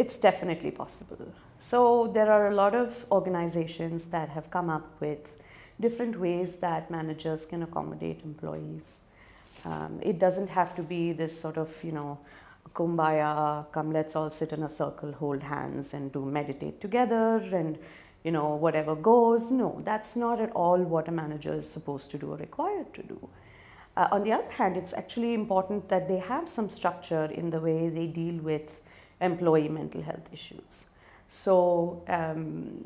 It's definitely possible. So there are a lot of organizations that have come up with different ways that managers can accommodate employees. It doesn't have to be this sort of, kumbaya, come let's all sit in a circle, hold hands and do meditate together and, whatever goes. No, that's not at all what a manager is supposed to do or required to do. On the other hand, it's actually important that they have some structure in the way they deal with employee mental health issues. So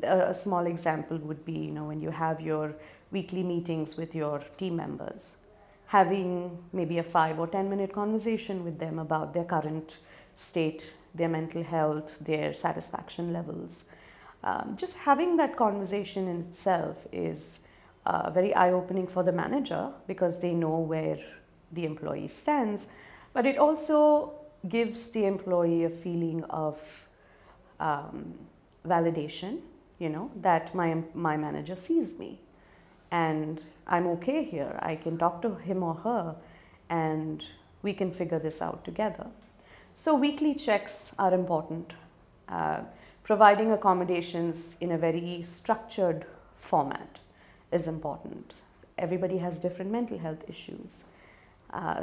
a small example would be, when you have your weekly meetings with your team members, having maybe a 5 or 10-minute conversation with them about their current state, their mental health, their satisfaction levels. Just having that conversation in itself is very eye-opening for the manager because they know where the employee stands, but it also gives the employee a feeling of validation, that my manager sees me and I'm okay here. I can talk to him or her and we can figure this out together. So weekly checks are important. Providing accommodations in a very structured format is important. Everybody has different mental health issues.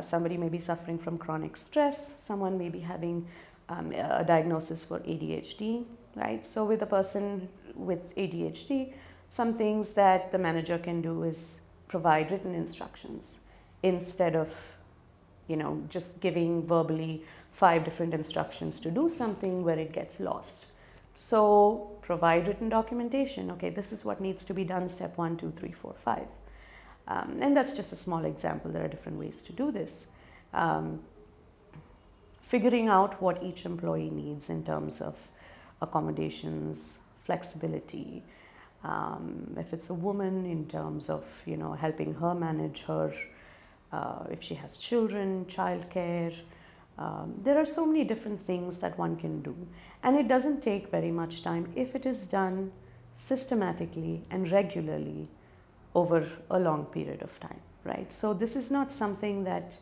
Somebody may be suffering from chronic stress, someone may be having a diagnosis for ADHD, right? So with a person with ADHD, some things that the manager can do is provide written instructions instead of, just giving verbally 5 different instructions to do something where it gets lost. So provide written documentation. Okay, this is what needs to be done, step 1, 2, 3, 4, 5. And that's just a small example. There are different ways to do this. Figuring out what each employee needs in terms of accommodations, flexibility. If it's a woman, in terms of, helping her manage her, if she has children, childcare. There are so many different things that one can do. And it doesn't take very much time if it is done systematically and regularly over a long period of time, right? So this is not something that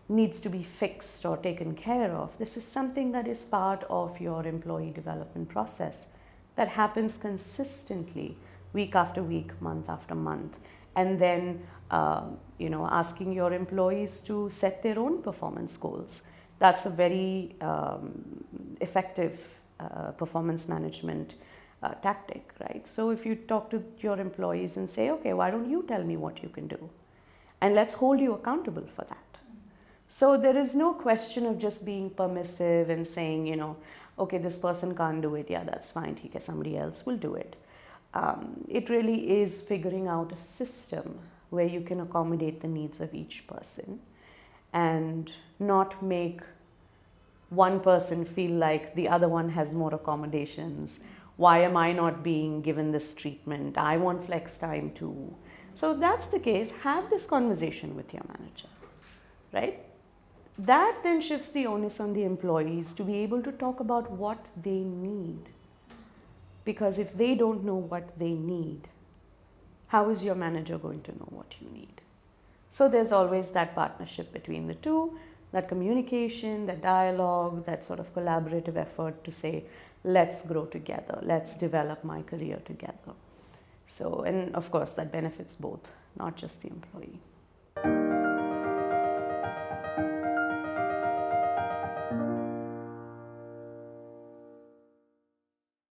needs to be fixed or taken care of. This is something that is part of your employee development process that happens consistently, week after week, month after month. And then, asking your employees to set their own performance goals. That's a very effective performance management tactic, right? So if you talk to your employees and say, okay, why don't you tell me what you can do? And let's hold you accountable for that. So there is no question of just being permissive and saying, okay, this person can't do it. Yeah, that's fine. Somebody else will do it. It really is figuring out a system where you can accommodate the needs of each person and not make one person feel like the other one has more accommodations. Why am I not being given this treatment? I want flex time too. So if that's the case, have this conversation with your manager, right? That then shifts the onus on the employees to be able to talk about what they need. Because if they don't know what they need, how is your manager going to know what you need? So there's always that partnership between the two, that communication, that dialogue, that sort of collaborative effort to say, let's grow together, let's develop my career together. So, and of course that benefits both, not just the employee.